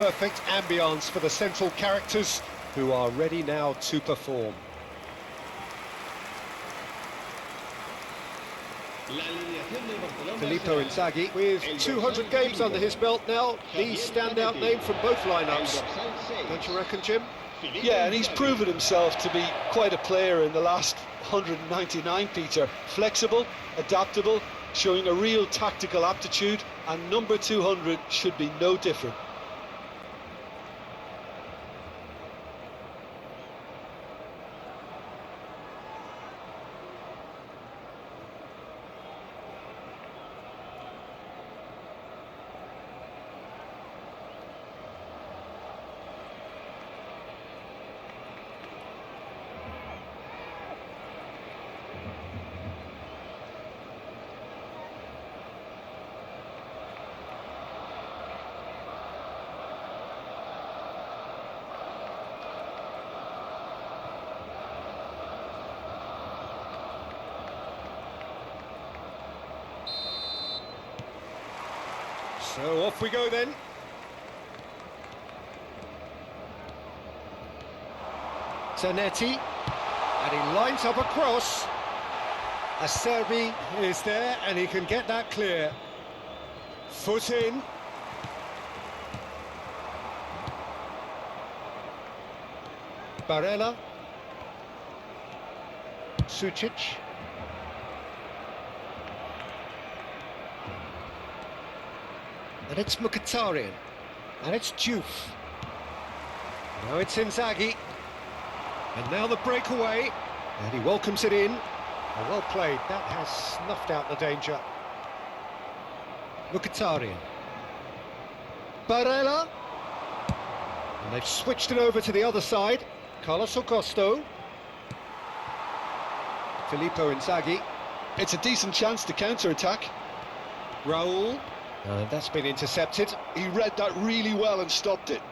Perfect ambience for the central characters who are ready now to perform. Filippo Inzaghi, with 200 games under his belt now, the standout name from both lineups. Don't you reckon, Jim? Yeah, and he's proven himself to be quite a player in the last 199, Peter. Flexible, adaptable, showing a real tactical aptitude, and number 200 should be no different. So off we go then. Zanetti, and he lines up a cross. Acerbi is there, and he can get that clear. Foot in. Barella. Sucic. And it's Mkhitaryan, and it's Diouf. Now it's Inzaghi, and now the breakaway, and he welcomes it in. Oh, well played, that has snuffed out the danger. Mkhitaryan. Barella. And they've switched it over to the other side. Carlos Augusto. Filippo Inzaghi. It's a decent chance to counter-attack. Raul. That's been intercepted. He read that really well and stopped it.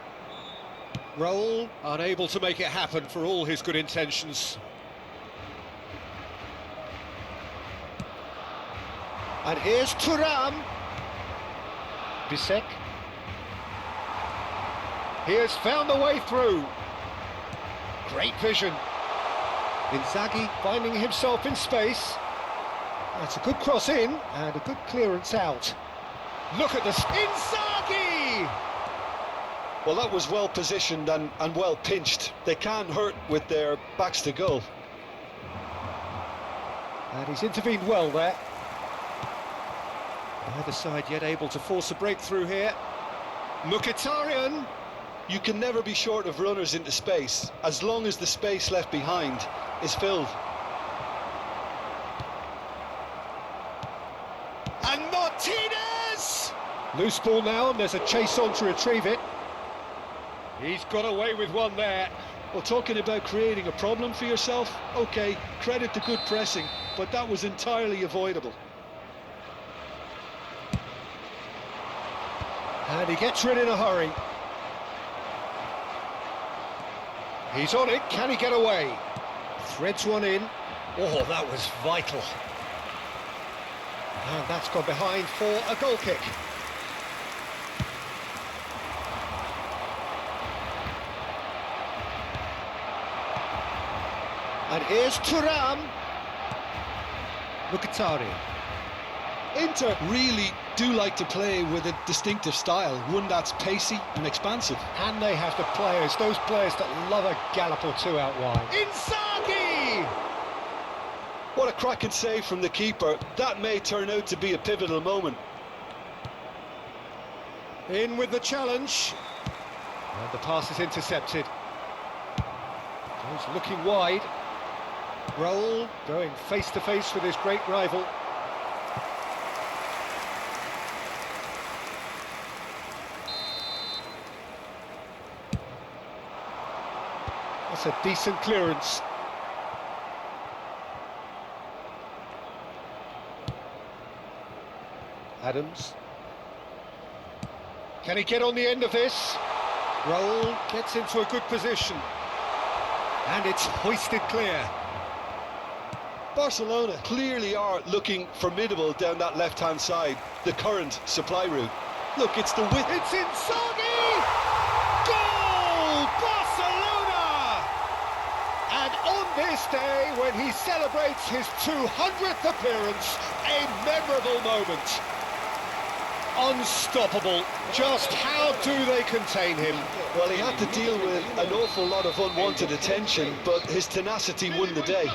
Raul, unable to make it happen for all his good intentions. And here's Thuram. Bisek. He has found a way through. Great vision. Inzaghi finding himself in space. That's a good cross in and a good clearance out. Look at this, Inzaghi! Well, that was well positioned and well pinched. They can't hurt with their backs to goal. And he's intervened well there. Neither side yet able to force a breakthrough here. Mkhitaryan! You can never be short of runners into space, as long as the space left behind is filled. And Martinez! Loose ball now, and there's a chase on to retrieve it. He's got away with one there. Well, talking about creating a problem for yourself, OK, credit to good pressing, but that was entirely avoidable. And he gets rid in a hurry. He's on it, can he get away? Threads one in. Oh, that was vital. And that's gone behind for a goal kick. And here's Thuram. Mkhitaryan. Inter really do like to play with a distinctive style, one that's pacey and expansive. And they have the players, those players that love a gallop or two out wide. Inzaghi! What a cracking save from the keeper. That may turn out to be a pivotal moment. In with the challenge. And the pass is intercepted. He's looking wide. Raul going face-to-face with his great rival. That's a decent clearance. Adams. Can he get on the end of this? Raul gets into a good position. And it's hoisted clear. Barcelona clearly are looking formidable down that left-hand side, the current supply route. Look, it's the width. It's Inzaghi! this day when he celebrates his 200th appearance. A memorable moment. Unstoppable. Just how do they contain him? Well, he had to deal with an awful lot of unwanted attention, but his tenacity won the day.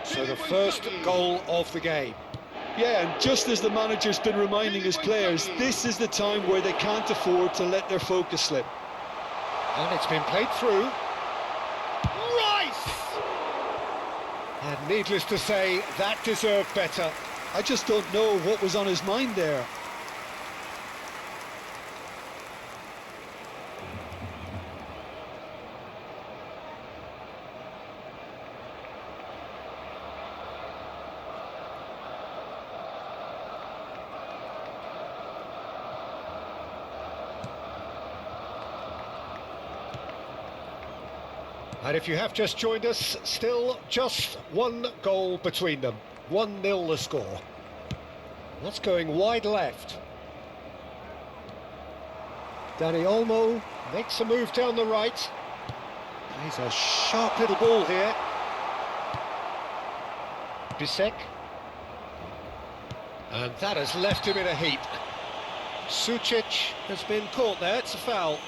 So the first goal of the game. Yeah, and just as the manager's been reminding his players, this is the time where they can't afford to let their focus slip. And it's been played through. Rice! And needless to say, that deserved better. I just don't know what was on his mind there. And if you have just joined us, still just one goal between them. 1-0 the score. That's going wide left. Dani Olmo makes a move down the right. He's a sharp little ball here. Bisek. And that has left him in a heap. Sucic has been caught there, it's a foul.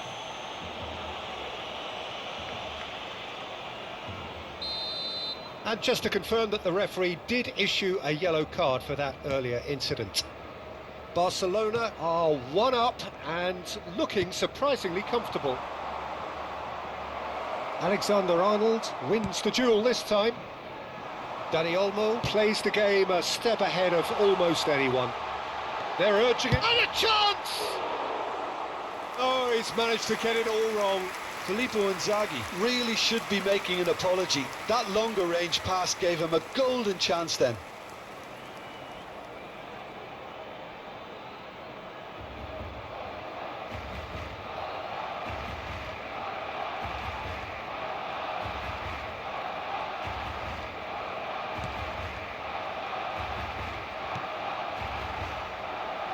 And just to confirm that the referee did issue a yellow card for that earlier incident. Barcelona are one up and looking surprisingly comfortable. Alexander-Arnold wins the duel this time. Dani Olmo plays the game a step ahead of almost anyone. They're urging it. And a chance! Oh, he's managed to get it all wrong. Filippo Inzaghi really should be making an apology. That longer range pass gave him a golden chance then.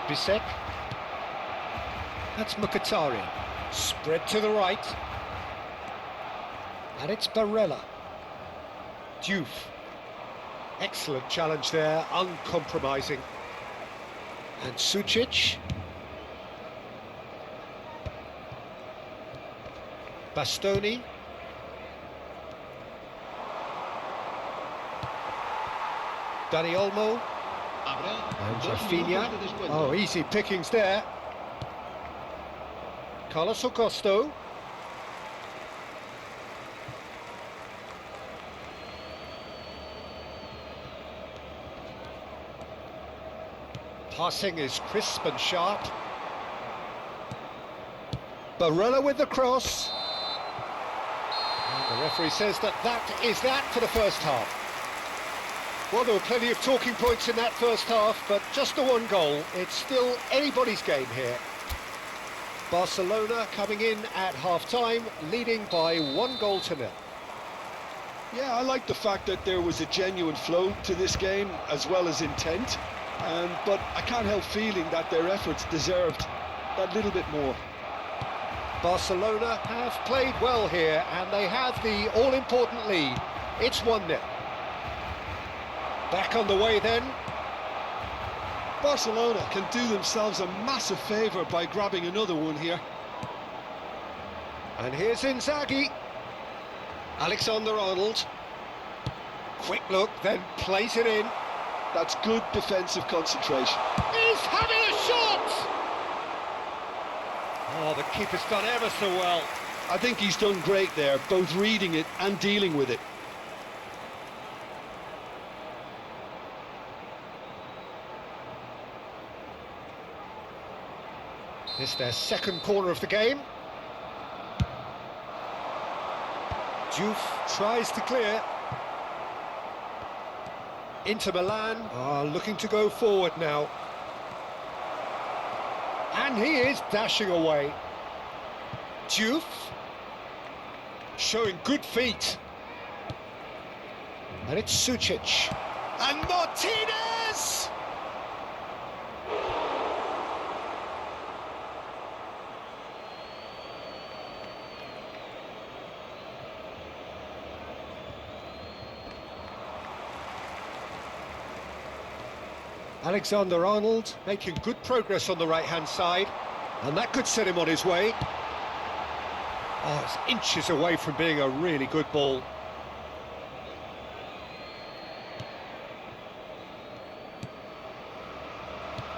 Bisek. That's Mkhitaryan. Spread to the right. And it's Barella. Diouf. Excellent challenge there, uncompromising. And Sucic. Bastoni. Dani Olmo. And Rafinha. Oh, easy pickings there. Carlos Augusto. Passing is crisp and sharp. Barella with the cross. And the referee says that is that for the first half. Well, there were plenty of talking points in that first half, but just the one goal. It's still anybody's game here. Barcelona coming in at half-time, leading by 1-0. Yeah, I like the fact that there was a genuine flow to this game, as well as intent. But I can't help feeling that their efforts deserved that little bit more. Barcelona have played well here, and they have the all-important lead. It's 1-0. Back on the way then. Barcelona can do themselves a massive favour by grabbing another one here. And here's Inzaghi. Alexander-Arnold. Quick look, then plays it in. That's good defensive concentration. He's having a shot! Oh, the keeper's done ever so well. I think he's done great there, both reading it and dealing with it. This is their second corner of the game. Diouf tries to clear. Inter Milan are looking to go forward now. And he is dashing away. Diouf showing good feet. And it's Sucic. And Martinez! Alexander-Arnold making good progress on the right-hand side, and that could set him on his way. Oh, it's inches away from being a really good ball.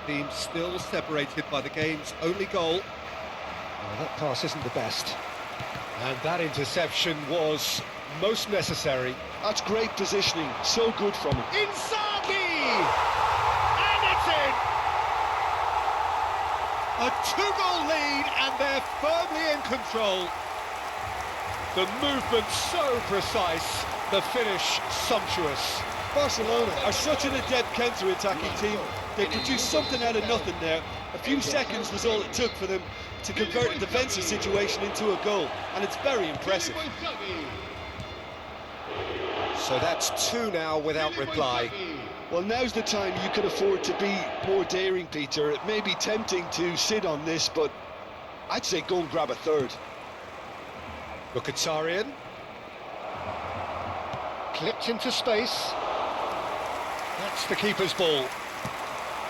Team still separated by the game's only goal. Oh, that pass isn't the best. And that interception was most necessary. That's great positioning, so good from him. Inzaghi! And it's in! A two-goal lead, and they're firmly in control. The movement so precise, the finish sumptuous. Barcelona are such an adept counter-attacking team. They produced something out of nothing there. A few seconds was all it took for them to convert a defensive situation into a goal, and it's very impressive. So that's two now without reply. Well, now's the time you could afford to be more daring, Peter. It may be tempting to sit on this, but I'd say go and grab a third. Mkhitaryan. Clipped into space. That's the keeper's ball.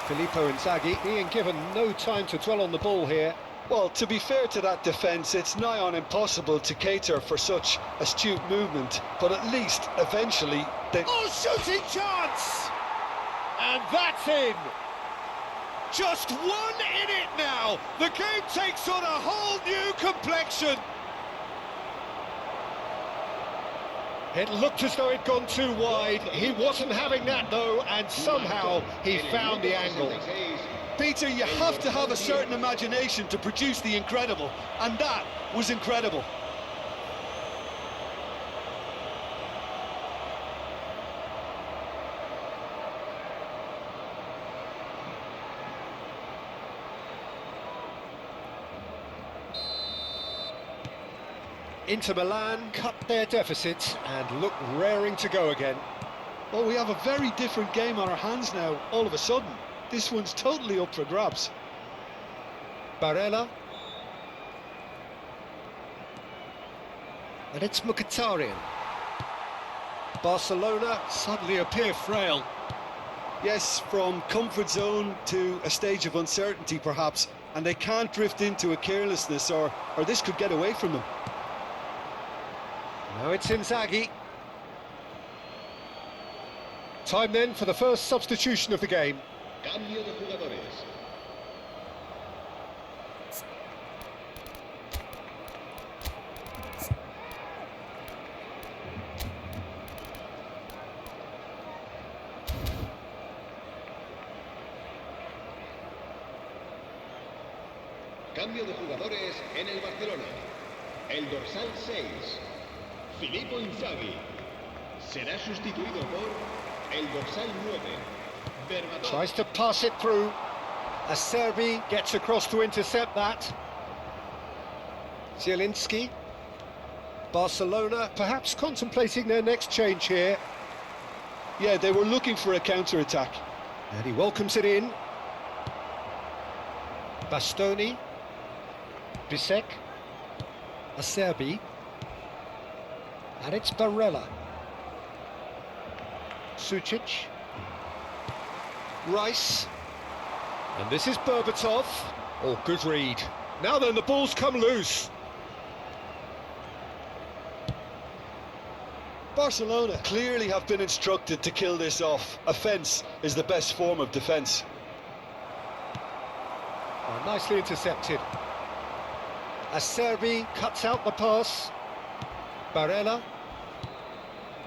Filippo Inzaghi being given no time to dwell on the ball here. Well, to be fair to that defence, it's nigh on impossible to cater for such astute movement, but at least, eventually, they... Oh, shooting chance! And that's in! Just one in it now! The game takes on a whole new complexion! It looked as though it'd gone too wide. He wasn't having that, though, and somehow he found the angle. Peter, you have to have a certain imagination to produce the incredible, and that was incredible. Inter Milan cut their deficit and look raring to go again. Well, we have a very different game on our hands now, all of a sudden. This one's totally up for grabs. Barella. And it's Mkhitaryan. Barcelona suddenly appear frail. Yes, from comfort zone to a stage of uncertainty, perhaps, and they can't drift into a carelessness, or this could get away from them. Now it's Inzaghi. Time then for the first substitution of the game. Cambio de jugadores. Cambio de jugadores en el Barcelona. El dorsal 6, Filippo Inzaghi, será sustituido por el dorsal 9. Tries to pass it through. Acerbi gets across to intercept that. Zielinski. Barcelona perhaps contemplating their next change here. Yeah, they were looking for a counter-attack. And he welcomes it in. Bastoni. Bisek. Acerbi. And it's Barella. Sucic. Rice. And this is Berbatov. Oh, good read. Now then, the ball's come loose. Barcelona clearly have been instructed to kill this off. Offence is the best form of defence. Oh, nicely intercepted. Acerbi cuts out the pass. Barella.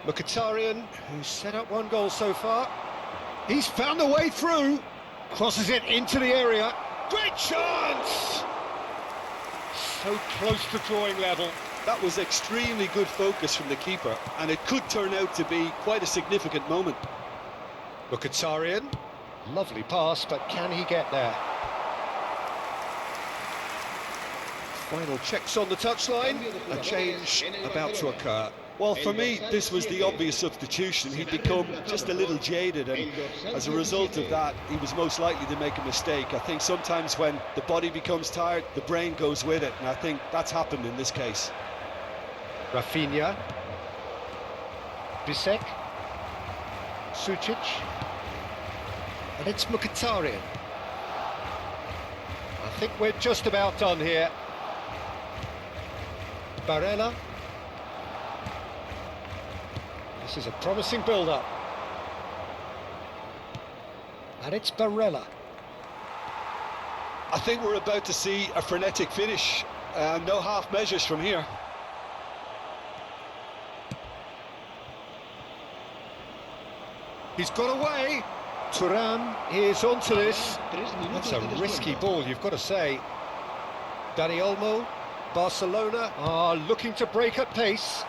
Mkhitaryan, who's set up one goal so far. He's found a way through. Crosses it into the area. Great chance! So close to drawing level. That was extremely good focus from the keeper, and it could turn out to be quite a significant moment. Mkhitaryan. Lovely pass, but can he get there? Final checks on the touchline. A change about to occur. Well, for me, this was the obvious substitution. He'd become just a little jaded, and as a result of that, he was most likely to make a mistake. I think sometimes when the body becomes tired, the brain goes with it, and I think that's happened in this case. Rafinha. Bisek. Sucic. And it's Mkhitaryan. I think we're just about done here. Barella. This is a promising build-up. And it's Barella. I think we're about to see a frenetic finish. No half measures from here. He's got away. Thuram is onto this. That's a risky ball, you've got to say. Dani Olmo, Barcelona are looking to break at pace.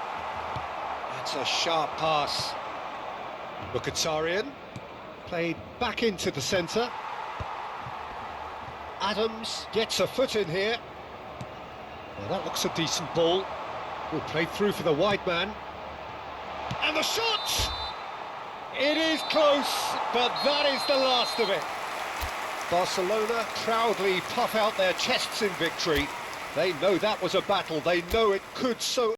That's a sharp pass. Mkhitaryan played back into the centre. Adams gets a foot in here. Well, that looks a decent ball. Will play through for the wide man. And the shot! It is close, but that is the last of it. Barcelona proudly puff out their chests in victory. They know that was a battle. They know it could so